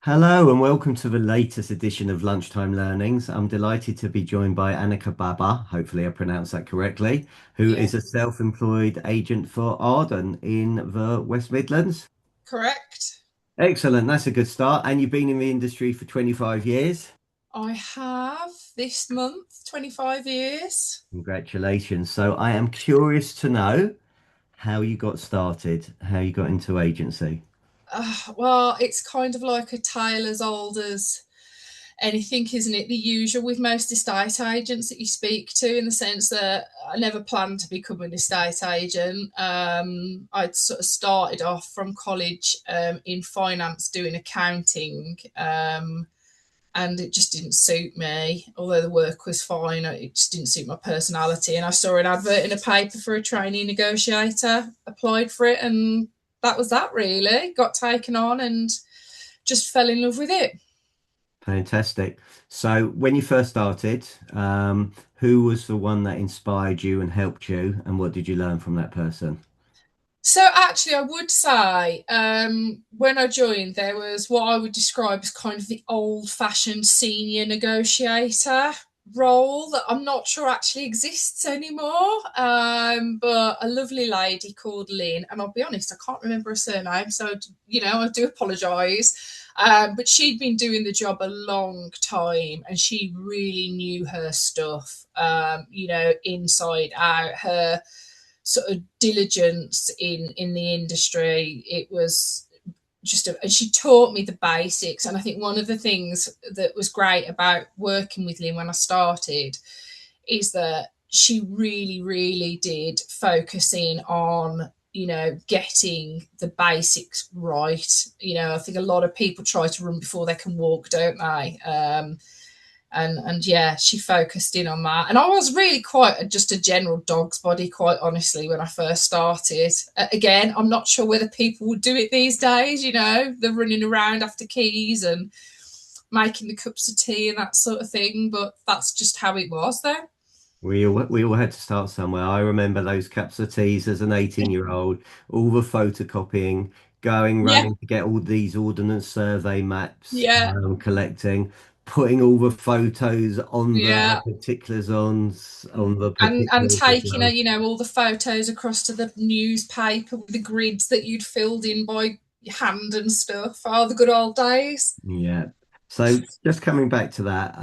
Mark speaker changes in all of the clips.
Speaker 1: Hello and welcome to the latest edition of Lunchtime Learnings. I'm delighted to be joined by Anneke Babber, hopefully I pronounced that correctly, who
Speaker 2: Yeah,
Speaker 1: is a self-employed agent for Arden in the West Midlands.
Speaker 2: correct.
Speaker 1: Excellent, that's a good start. And you've been in the industry for 25 years.
Speaker 2: I have this month 25 years.
Speaker 1: Congratulations. So I am curious to know how you got started, how you got into agency.
Speaker 2: Well, it's kind of like a tale as old as anything, isn't it? The usual with most estate agents that you speak to, in the sense that I never planned to become an estate agent. I'd sort of started off from college in finance doing accounting. And it just didn't suit me. Although the work was fine, it just didn't suit my personality. And I saw an advert in a paper for a trainee negotiator, applied for it, and that was that really. Got taken on and just fell in love with it.
Speaker 1: Fantastic. So when you first started, who was the one that inspired you and helped you, and what did you learn from that person?
Speaker 2: So actually, I would say when I joined, there was what I would describe as kind of the old-fashioned senior negotiator role that I'm not sure actually exists anymore. But a lovely lady called Lynn, and I'll be honest, I can't remember her surname, so I do apologise. But she'd been doing the job a long time, and she really knew her stuff. Inside out. Her sort of diligence in the industry. It was and she taught me the basics. And I think one of the things that was great about working with Lynn when I started is that she really, really did focus in on getting the basics right. I think a lot of people try to run before they can walk, don't they? And yeah, she focused in on that. And I was really just a general dog's body, quite honestly, when I first started. Again, I'm not sure whether people would do it these days. They're running around after keys and making the cups of tea and that sort of thing. But that's just how it was there.
Speaker 1: We all had to start somewhere. I remember those cups of teas as an 18-year-old, all the photocopying, going,
Speaker 2: Yeah,
Speaker 1: running to get all these ordnance survey maps,
Speaker 2: yeah,
Speaker 1: collecting, putting all the photos on the
Speaker 2: yeah.
Speaker 1: particulars on the
Speaker 2: And
Speaker 1: particulars as
Speaker 2: taking
Speaker 1: well.
Speaker 2: all the photos across to the newspaper with the grids that you'd filled in by hand and stuff. Oh, the good old days.
Speaker 1: Yeah. So just coming back to that,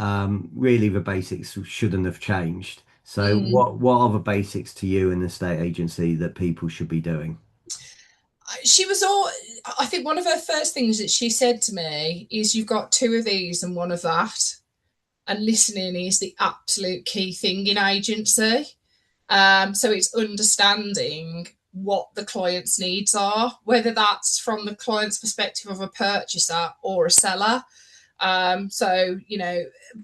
Speaker 1: really the basics shouldn't have changed. So
Speaker 2: Mm.
Speaker 1: what are the basics to you in the state agency that people should be doing?
Speaker 2: She was all I think one of her first things that she said to me is, you've got two of these and one of that, and listening is the absolute key thing in agency. So it's understanding what the client's needs are, whether that's from the client's perspective of a purchaser or a seller. So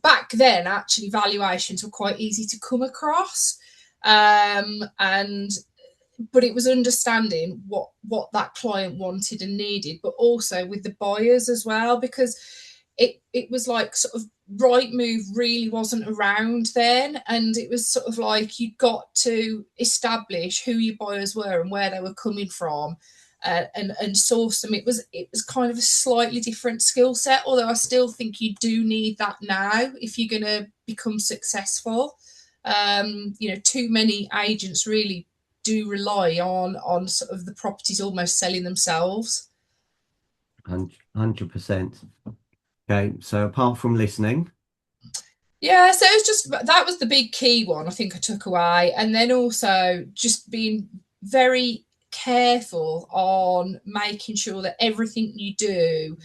Speaker 2: back then actually valuations were quite easy to come across. And but it was understanding what that client wanted and needed, but also with the buyers as well, because it was like sort of right move really wasn't around then, and it was sort of like you got to establish who your buyers were and where they were coming from. And source them. It was kind of a slightly different skill set, although I still think you do need that now if you're going to become successful. Too many agents really do rely on sort of the properties almost selling themselves.
Speaker 1: 100%. Okay, so apart from listening,
Speaker 2: Yeah, so it's just that was the big key one I think I took away, and then also just being very careful on making sure that everything you do,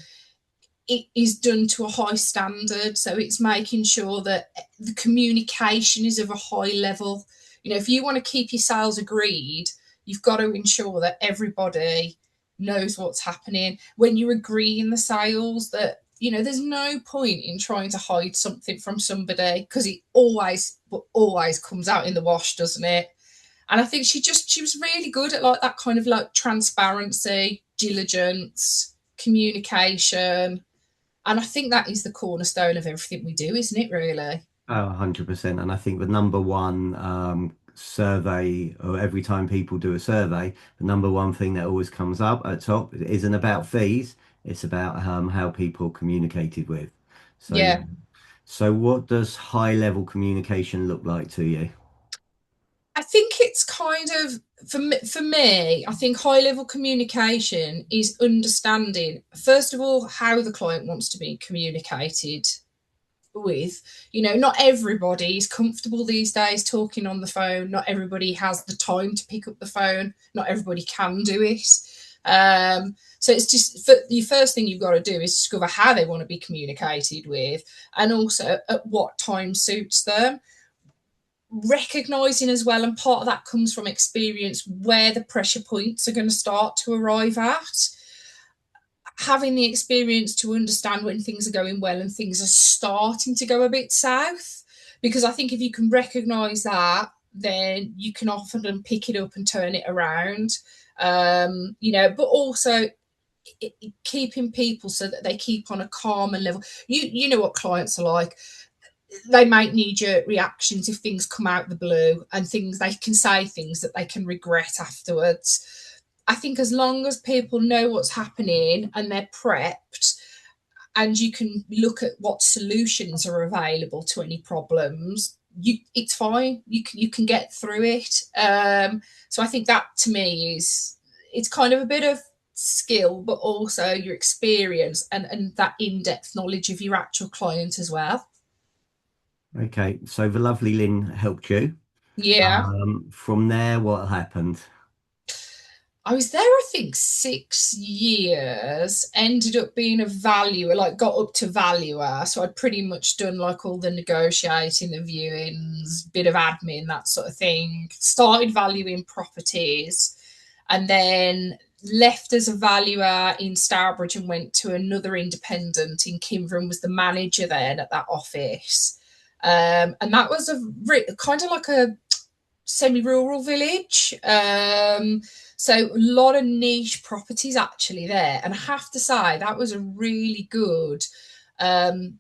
Speaker 2: it is done to a high standard. So it's making sure that the communication is of a high level. If you want to keep your sales agreed, you've got to ensure that everybody knows what's happening when you're agreeing the sales. There's no point in trying to hide something from somebody, because it always comes out in the wash, doesn't it? And I think she was really good at like that kind of like transparency, diligence, communication, and I think that is the cornerstone of everything we do, isn't it, really?
Speaker 1: oh, 100%. And I think the number one survey, or every time people do a survey, the number one thing that always comes up at top isn't about fees. It's about how people communicated with. So yeah.
Speaker 2: Yeah.
Speaker 1: So what does high level communication look like to you?
Speaker 2: I think it's kind of for me, I think high level communication is understanding first of all how the client wants to be communicated with. Not everybody is comfortable these days talking on the phone. Not everybody has the time to pick up the phone. Not everybody can do it. So it's just the first thing you've got to do is discover how they want to be communicated with, and also at what time suits them. Recognizing as well, and part of that comes from experience, where the pressure points are going to start to arrive at. Having the experience to understand when things are going well and things are starting to go a bit south. Because I think if you can recognize that, then you can often pick it up and turn it around. But also keeping people so that they keep on a calmer level. You know what clients are like. They might knee-jerk reactions if things come out of the blue, and things they can say things that they can regret afterwards. I think as long as people know what's happening and they're prepped, and you can look at what solutions are available to any problems, it's fine. You can get through it. So I think that to me is, it's kind of a bit of skill, but also your experience and that in-depth knowledge of your actual client as well.
Speaker 1: Okay, so the lovely Lynn helped you.
Speaker 2: Yeah.
Speaker 1: From there, what happened?
Speaker 2: I was there, I think, 6 years, ended up being a valuer, like got up to valuer. So I'd pretty much done like all the negotiating, the viewings, bit of admin, that sort of thing. Started valuing properties, and then left as a valuer in Stourbridge and went to another independent in Kimber and was the manager then at that office. And that was kind of like a semi-rural village. So a lot of niche properties actually there, and I have to say that was a really good um,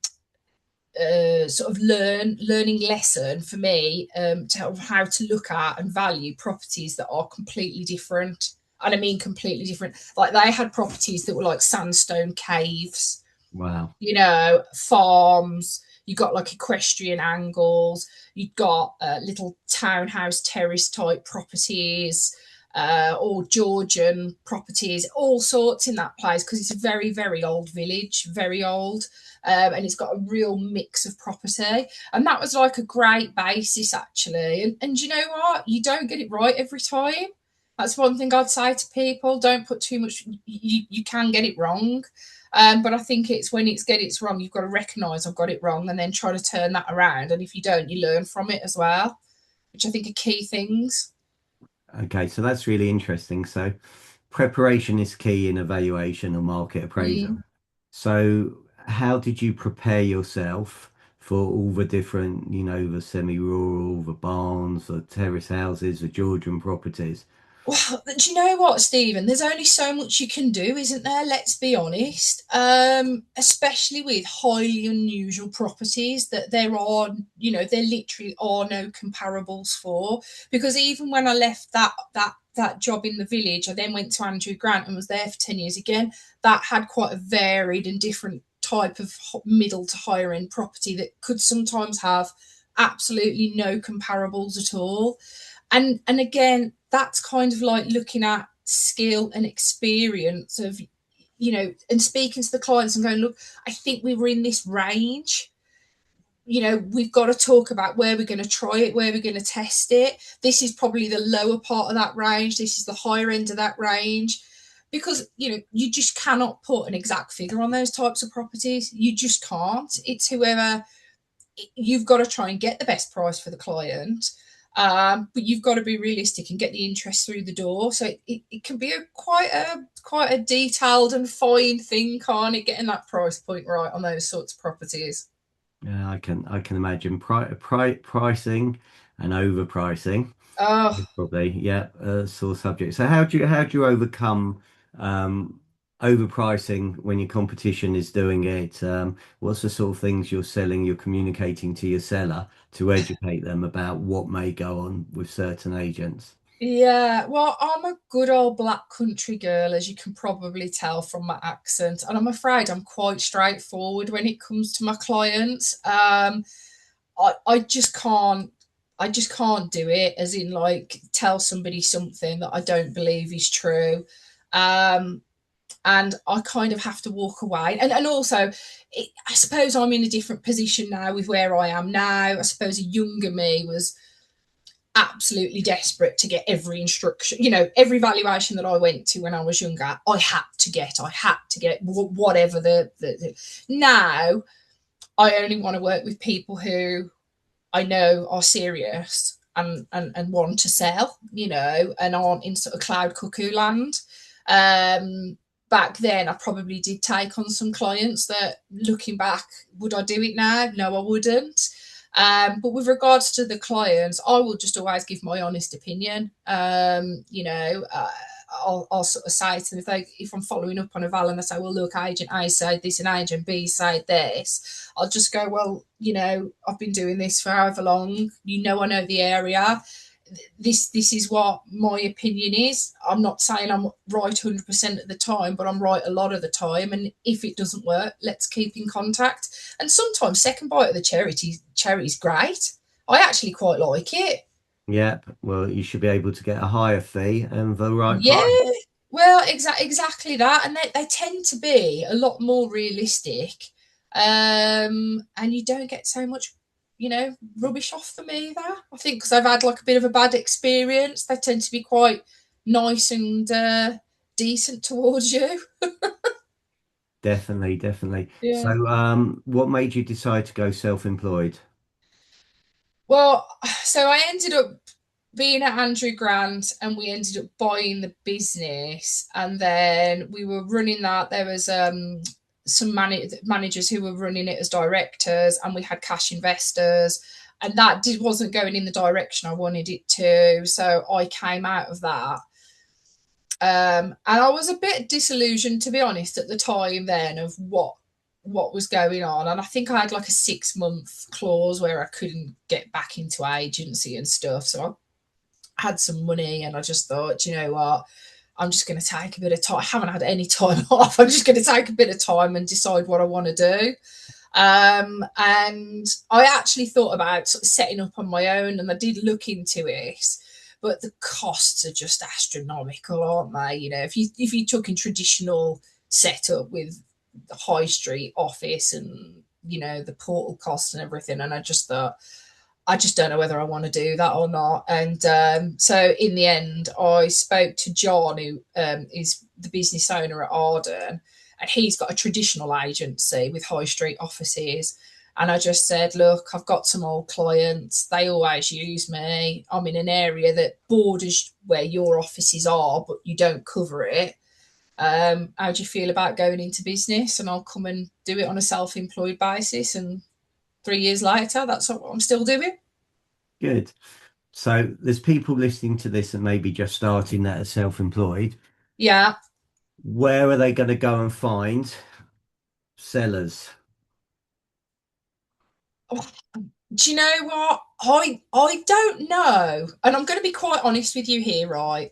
Speaker 2: sort of learning lesson for me, to how to look at and value properties that are completely different. And I mean completely different. Like they had properties that were like sandstone caves,
Speaker 1: Wow.
Speaker 2: farms. You got like equestrian angles. You've got little townhouse terrace type properties, or Georgian properties, all sorts in that place, because it's a very, very old village, very old. And it's got a real mix of property. And that was like a great basis, actually. And you know what? You don't get it right every time. That's one thing I'd say to people. Don't put too much, you can get it wrong. But I think it's when it's wrong, you've got to recognise I've got it wrong and then try to turn that around. And if you don't, you learn from it as well, which I think are key things.
Speaker 1: Okay, so that's really interesting. So preparation is key in evaluation or market appraisal.
Speaker 2: Mm.
Speaker 1: So how did you prepare yourself for all the different, the semi-rural, the barns, the terrace houses, the Georgian properties?
Speaker 2: Well, do you know what, Stephen? There's only so much you can do, isn't there? Let's be honest. Especially with highly unusual properties that there literally are no comparables for. Because even when I left that job in the village, I then went to Andrew Grant and was there for 10 years again. That had quite a varied and different type of middle to higher end property that could sometimes have absolutely no comparables at all. And again, that's kind of like looking at skill and experience of, and speaking to the clients and going, look, I think we were in this range. We've got to talk about where we're going to try it, where we're going to test it. This is probably the lower part of that range. This is the higher end of that range. Because, you just cannot put an exact figure on those types of properties. You just can't. It's whoever, you've got to try and get the best price for the client. But you've got to be realistic and get the interest through the door. So it can be quite a detailed and fine thing, can't it? Getting that price point right on those sorts of properties.
Speaker 1: Yeah, I can imagine pricing and overpricing.
Speaker 2: Oh,
Speaker 1: Probably, yeah, sore subject. So how do you overcome um, overpricing when your competition is doing it? What's the sort of things you're communicating to your seller to educate them about what may go on with certain agents?
Speaker 2: Yeah, well, I'm a good old black country girl, as you can probably tell from my accent, and I'm afraid I'm quite straightforward when it comes to my clients. I just can't, I just can't do it. As in, like, tell somebody something that I don't believe is true, um, and I kind of have to walk away. And also, I suppose I'm in a different position now with where I am now. I suppose a younger me was absolutely desperate to get every instruction, every valuation that I went to when I was younger, I had to get whatever now I only want to work with people who I know are serious and want to sell, and aren't in sort of cloud cuckoo land. Back then, I probably did take on some clients that, looking back, would I do it now? No, I wouldn't. But with regards to the clients, I will just always give my honest opinion. I'll sort of say to them, if I'm following up on a val and they say, well, look, agent A said this and agent B said this, I'll just go, well, I've been doing this for however long. I know the area. This is what my opinion is. I'm not saying I'm right 100% of the time, but I'm right a lot of the time. And if it doesn't work, let's keep in contact. And sometimes second bite of the cherry's great. I actually quite like it.
Speaker 1: Yep. Well, you should be able to get a higher fee and the right
Speaker 2: Yeah,
Speaker 1: price.
Speaker 2: well, exactly that, and they tend to be a lot more realistic, and you don't get so much, rubbish off them either. I think because I've had like a bit of a bad experience, they tend to be quite nice and decent towards you.
Speaker 1: Definitely, definitely.
Speaker 2: Yeah.
Speaker 1: So, what made you decide to go self-employed?
Speaker 2: Well, so I ended up being at Andrew Grant, and we ended up buying the business, and then we were running that. There was some managers who were running it as directors, and we had cash investors, and that wasn't going in the direction I wanted it to. So I came out of that. And I was a bit disillusioned, to be honest, at the time then, of what was going on. And I think I had like a 6 month clause where I couldn't get back into agency and stuff. So I had some money, and I just thought, you know what, I'm just going to take a bit of time. I haven't had any time off. I'm just going to take a bit of time and decide what I want to do. And I actually thought about sort of setting up on my own, and I did look into it, but the costs are just astronomical, aren't they? If you took in traditional setup with the high street office and the portal costs and everything, and I just thought, I just don't know whether I want to do that or not. And so in the end, I spoke to John, who is the business owner at Arden, and he's got a traditional agency with high street offices. And I just said, look, I've got some old clients. They always use me. I'm in an area that borders where your offices are, but you don't cover it. How do you feel about going into business? And I'll come and do it on a self-employed basis. And 3 years later, that's what I'm still doing.
Speaker 1: Good. So, there's people listening to this and maybe just starting that as self-employed.
Speaker 2: Yeah.
Speaker 1: Where are they going to go and find sellers?
Speaker 2: Do you know what? I don't know. And I'm going to be quite honest with you here, right?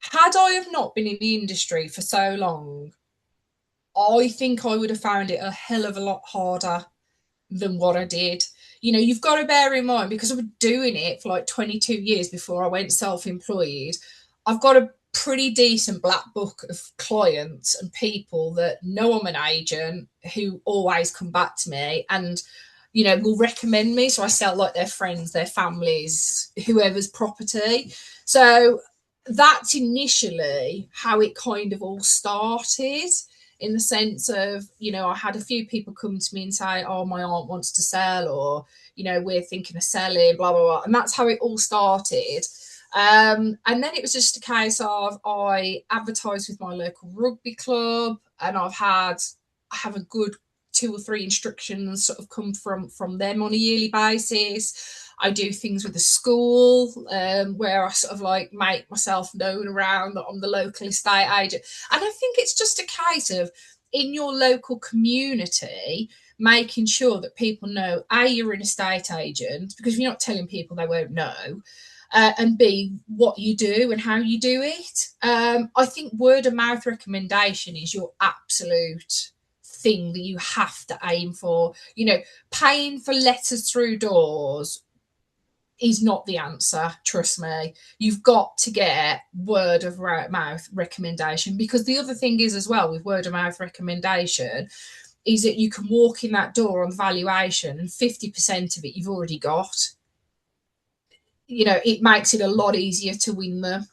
Speaker 2: Had I have not been in the industry for so long, I think I would have found it a hell of a lot harder than what I did. You've got to bear in mind, because I was doing it for like 22 years before I went self-employed. I've got a pretty decent black book of clients and people that know I'm an agent, who always come back to me and will recommend me. So I sell like their friends, their families, whoever's property. So that's initially how it kind of all started, in the sense of, I had a few people come to me and say, oh, my aunt wants to sell, or, we're thinking of selling, blah, blah, blah. And that's how it all started. And then it was just a case of, I advertised with my local rugby club, and I have a good 2 or 3 instructions sort of come from them on a yearly basis. I do things with the school, where I sort of like make myself known around that I'm the local estate agent. And I think it's just a case of, in your local community, making sure that people know, A, you're an estate agent, because if you're not telling people, they won't know. and B, what you do and how you do it. I think word of mouth recommendation is your absolute thing that you have to aim for. Paying for letters through doors is not the answer. Trust me. You've got to get word of mouth recommendation, because the other thing is as well with word of mouth recommendation is that you can walk in that door on valuation and 50% of it you've already got. It makes it a lot easier to win them.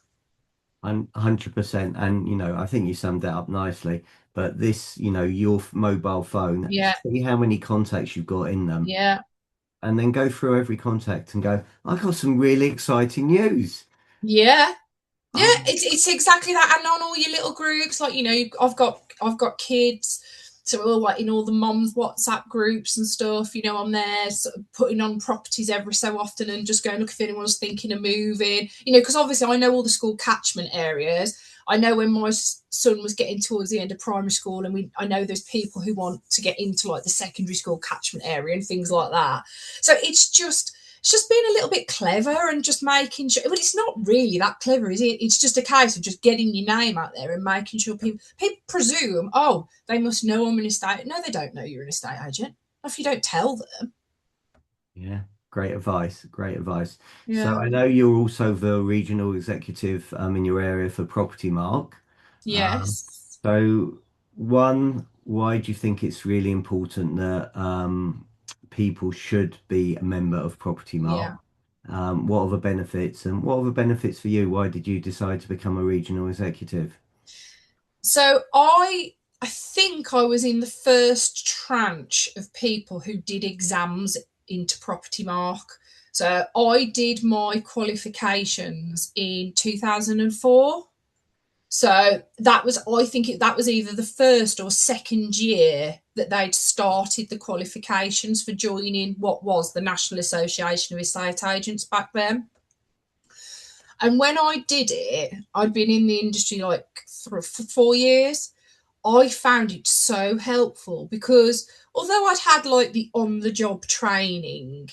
Speaker 1: 100%. And, I think you summed that up nicely. But this, your mobile phone,
Speaker 2: Yeah,
Speaker 1: see how many contacts you've got in them,
Speaker 2: yeah,
Speaker 1: and then go through every contact and go, I've got some really exciting news.
Speaker 2: yeah. Yeah,
Speaker 1: Oh,
Speaker 2: it's exactly that. And on all your little groups, like I've got kids, so we're all like in all the moms WhatsApp groups and stuff. I'm there sort of putting on properties every so often and just going, look, if anyone's thinking of moving. Because obviously I know all the school catchment areas. I know when my son was getting towards the end of primary school, and I know there's people who want to get into like the secondary school catchment area and things like that. So it's just being a little bit clever and just making sure. But it's not really that clever, is it? It's just a case of just getting your name out there and making sure people presume, oh, they must know I'm an estate. No, they don't know you're an estate agent. If you don't tell them.
Speaker 1: yeah, great advice. Great advice. So
Speaker 2: Yeah.
Speaker 1: I know you're also the regional executive in your area for PropertyMark. Um,
Speaker 2: Yes.
Speaker 1: so one, why do you think it's really important that people should be a member of PropertyMark?
Speaker 2: Yeah.
Speaker 1: What are the benefits, and what are the benefits for you? Why did you decide to become a regional executive?
Speaker 2: So I think I was in the first tranche of people who did exams into Property Mark. So I did my qualifications in 2004. So I think that was either the first or second year that they'd started the qualifications for joining what was the National Association of Estate Agents back then. And when I did it, I'd been in the industry like for 4 years. I found it so helpful because although I'd had like the on the job training,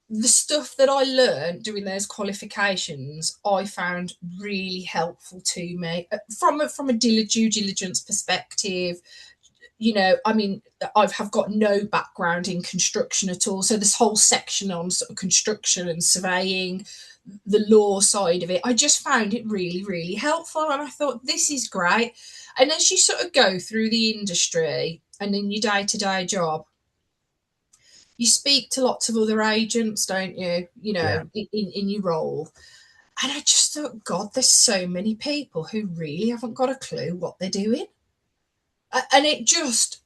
Speaker 2: the stuff that I learned doing those qualifications, I found really helpful to me from a due diligence perspective. I mean, have got no background in construction at all, so this whole section on sort of construction and surveying, the law side of it, I just found it really, really helpful, and I thought this is great. And as you sort of go through the industry and in your day to day job, you speak to lots of other agents, don't you?
Speaker 1: Yeah,
Speaker 2: In your role. And I just thought, God, there's so many people who really haven't got a clue what they're doing. And it just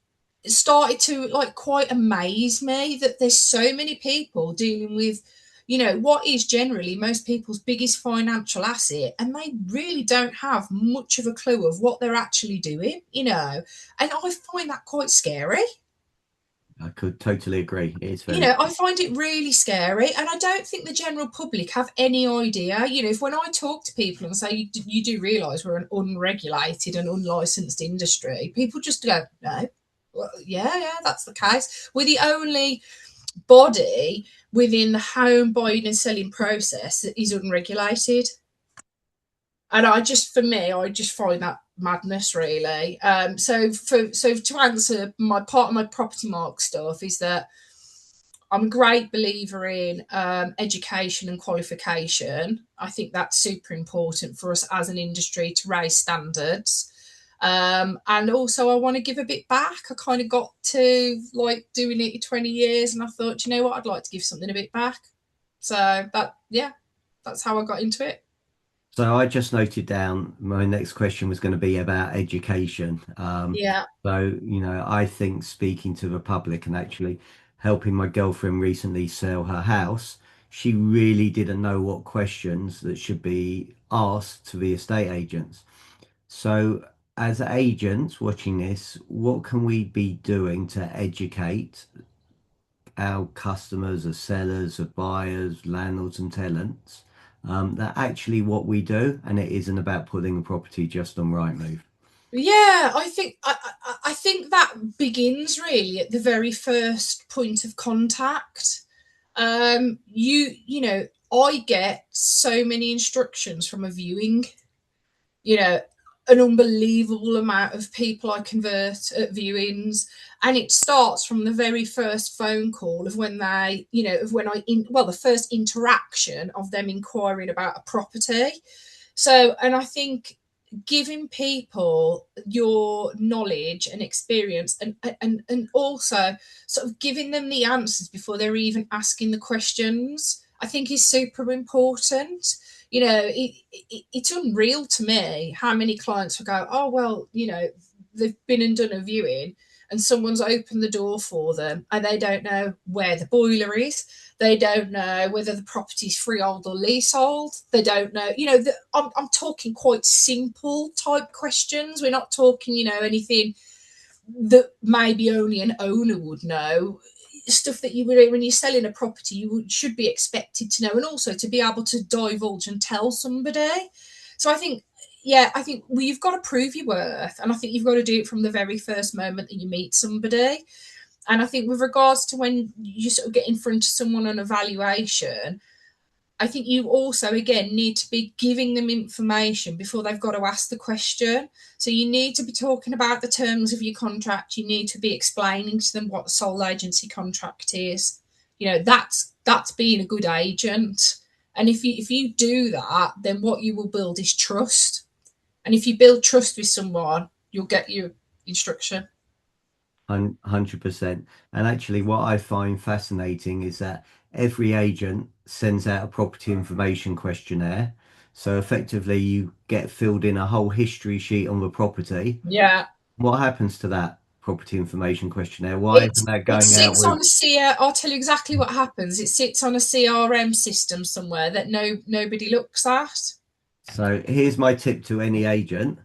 Speaker 2: started to like quite amaze me that there's so many people dealing with, what is generally most people's biggest financial asset, and they really don't have much of a clue of what they're actually doing. And I find that quite scary.
Speaker 1: I could totally agree. It's very,
Speaker 2: I find it really scary, and I don't think the general public have any idea. If when I talk to people and say, you do realise we're an unregulated and unlicensed industry, people just go, no. Well, yeah, that's the case. We're the only body within the home buying and selling process that is unregulated. And for me, I just find that madness, really. So to answer my part of my property mark stuff is that I'm a great believer in education and qualification. I think that's super important for us as an industry to raise standards. And also, I want to give a bit back. I kind of got to like doing it 20 years, and I thought, you know what, I'd like to give something a bit back. So yeah, that's how I got into it.
Speaker 1: so I just noted down my next question was going to be about education.
Speaker 2: Yeah,
Speaker 1: So, I think speaking to the public and actually helping my girlfriend recently sell her house, she really didn't know what questions that should be asked to the estate agents. So, as agents watching this, what can we be doing to educate our customers, as sellers, as buyers, landlords, and tenants, that actually what we do, and it isn't about putting a property just on Rightmove.
Speaker 2: yeah. I think that begins really at the very first point of contact. You know I get so many instructions from a viewing, you know, an unbelievable amount of people I convert at viewings. And it starts from the very first phone call of when they, of when the first interaction of them inquiring about a property. So, and I think giving people your knowledge and experience, and also sort of giving them the answers before they're even asking the questions, I think is super important. It's unreal to me how many clients will go, oh well, they've been and done a viewing and someone's opened the door for them and they don't know where the boiler is. They don't know whether the property's freehold or leasehold. They don't know, I'm talking quite simple type questions. We're not talking, anything that maybe only an owner would know. Stuff that you would, when you're selling a property, should be expected to know, and also to be able to divulge and tell somebody. So I think, yeah, I think you've got to prove your worth, and I think you've got to do it from the very first moment that you meet somebody. And I think with regards to when you sort of get in front of someone on evaluation, I think you also, again, need to be giving them information before they've got to ask the question. So you need to be talking about the terms of your contract. You need to be explaining to them what the sole agency contract is. That's being a good agent. And if you do that, then what you will build is trust. And if you build trust with someone, you'll get your instruction.
Speaker 1: 100%. And actually, what I find fascinating is that every agent sends out a property information questionnaire. So effectively, you get filled in a whole history sheet on the property.
Speaker 2: Yeah.
Speaker 1: What happens to that property information questionnaire? Why
Speaker 2: It
Speaker 1: isn't that
Speaker 2: it
Speaker 1: going out
Speaker 2: sits on
Speaker 1: with?
Speaker 2: a I'll tell you exactly what happens. It sits on a CRM system somewhere that nobody looks at.
Speaker 1: So here's my tip to any agent.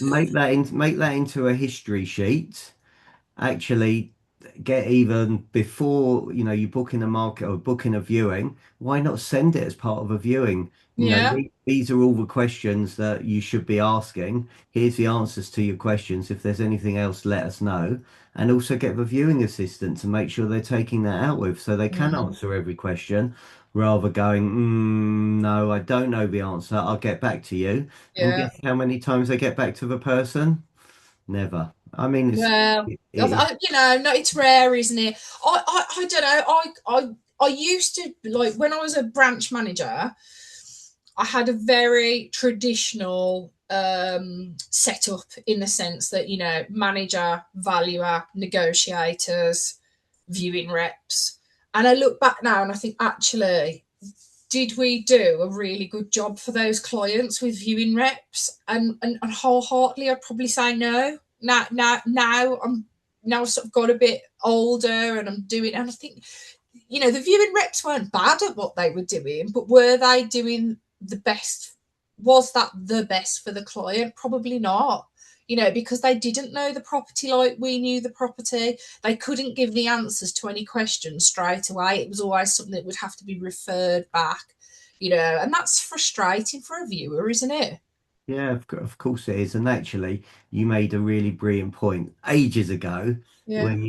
Speaker 1: Make that into a history sheet. Actually get even before you book in a market or book in a viewing, why not send it as part of a viewing?
Speaker 2: Yeah,
Speaker 1: These are all the questions that you should be asking. Here's the answers to your questions. If there's anything else, let us know. And also get the viewing assistant to make sure they're taking that out with so they can
Speaker 2: mm,
Speaker 1: answer every question rather going, no, I don't know the answer. I'll get back to you. And
Speaker 2: yeah.
Speaker 1: guess how many times they get back to the person? Never. I mean,
Speaker 2: Well,
Speaker 1: it,
Speaker 2: no, it's rare, isn't it? I don't know. I used to, like, when I was a branch manager, I had a very traditional setup, in the sense that, manager, valuer, negotiators, viewing reps. And I look back now and I think, actually, did we do a really good job for those clients with viewing reps? And wholeheartedly, I'd probably say no. Now I'm now I've sort of got a bit older and I'm doing, and I think, the viewing reps weren't bad at what they were doing, but were they doing the best? Was that the best for the client? Probably not. Because they didn't know the property like we knew the property. They couldn't give the answers to any questions straight away. It was always something that would have to be referred back, and that's frustrating for a viewer, isn't it?
Speaker 1: Yeah, of course it is. And actually, you made a really brilliant point ages ago
Speaker 2: Yeah.
Speaker 1: when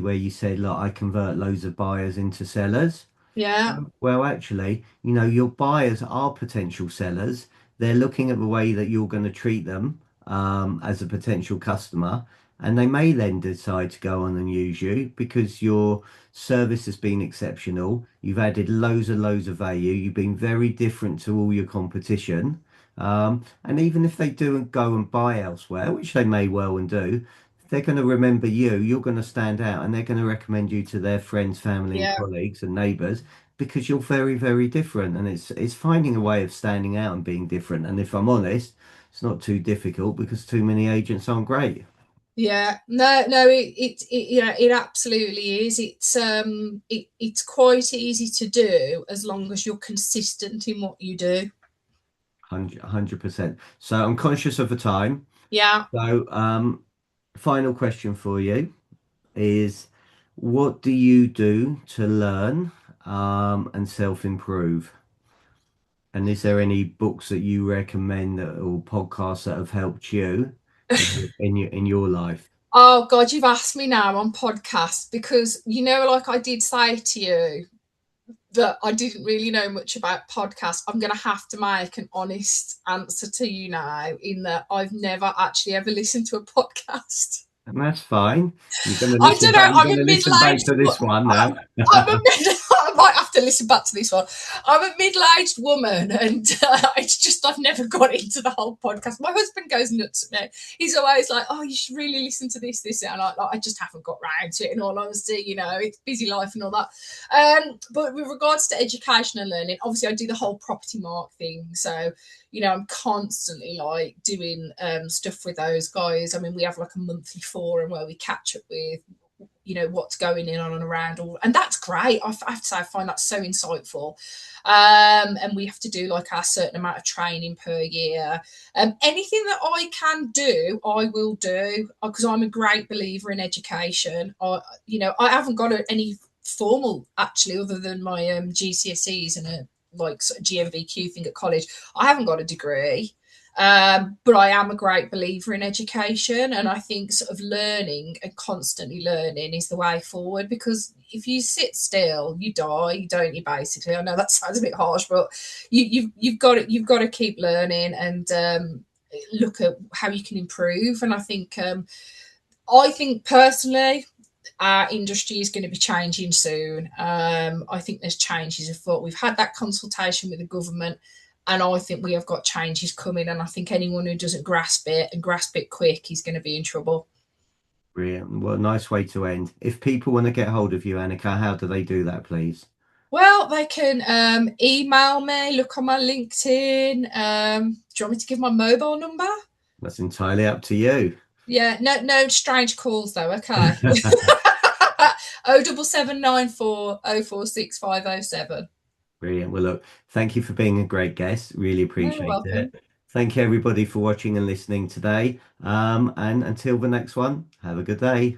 Speaker 1: where you said, look, I convert loads of buyers into sellers.
Speaker 2: Yeah.
Speaker 1: Well, actually, your buyers are potential sellers. They're looking at the way that you're going to treat them as a potential customer, and they may then decide to go on and use you because your service has been exceptional. You've added loads of value. You've been very different to all your competition. And even if they do and go and buy elsewhere, which they may well and do, they're going to remember you. You're going to stand out, and they're going to recommend you to their friends, family, and
Speaker 2: Yeah.
Speaker 1: colleagues and neighbours because you're very different, and it's finding a way of standing out and being different. And if I'm honest, it's not too difficult because too many agents aren't great.
Speaker 2: Yeah, no, it absolutely is. It's quite easy to do as long as you're consistent in what you do.
Speaker 1: 100%. So I'm conscious of the time.
Speaker 2: Yeah.
Speaker 1: So final question for you is, what do you do to learn and self-improve? And is there any books that you recommend or podcasts that have helped you in your life?
Speaker 2: Oh God, you've asked me now on podcast, because like I did say to you, that I didn't really know much about podcasts. I'm going to have to make an honest answer to you now, in that I've never actually ever listened to a podcast.
Speaker 1: And that's fine. You're going to
Speaker 2: I
Speaker 1: listen
Speaker 2: don't
Speaker 1: back.
Speaker 2: know.
Speaker 1: You're
Speaker 2: I'm
Speaker 1: going
Speaker 2: a
Speaker 1: to listen back
Speaker 2: middle-aged.
Speaker 1: to this one now.
Speaker 2: I'm a mid. I might have to listen back to this one. I'm a middle-aged woman, and it's just I've never got into the whole podcast. My husband goes nuts at me. He's always like, "Oh, you should really listen to this," and I just haven't got round to it. In all honesty, it's busy life and all that. But with regards to education and learning, obviously I do the whole PropertyMark thing, so I'm constantly like doing stuff with those guys. I mean, we have like a monthly forum where we catch up with what's going on and around and that's great. I have to say I find that so insightful. And we have to do like our certain amount of training per year. Anything that I can do I will do, because I'm a great believer in education. I haven't got any formal actually, other than my GCSEs and a like sort of GMVQ thing at college. I haven't got a degree. But I am a great believer in education, and I think sort of learning and constantly learning is the way forward. Because if you sit still, you die, don't you? Basically, I know that sounds a bit harsh, but you've got to keep learning and look at how you can improve. And I think personally, our industry is going to be changing soon. I think there's changes afoot. We've had that consultation with the government, and I think we have got changes coming. And I think anyone who doesn't grasp it and grasp it quick is going to be in trouble.
Speaker 1: Brilliant. Well, nice way to end. If people want to get hold of you, Annika, how do they do that, please?
Speaker 2: Well, they can email me, look on my LinkedIn. Do you want me to give my mobile number?
Speaker 1: That's entirely up to you.
Speaker 2: Yeah, no strange calls though. Okay. 07794 046 507.
Speaker 1: Brilliant. Well, look, thank you for being a great guest. Really
Speaker 2: No, you're
Speaker 1: appreciate
Speaker 2: welcome.
Speaker 1: it. Thank you, everybody, for watching and listening today. And until the next one, have a good day.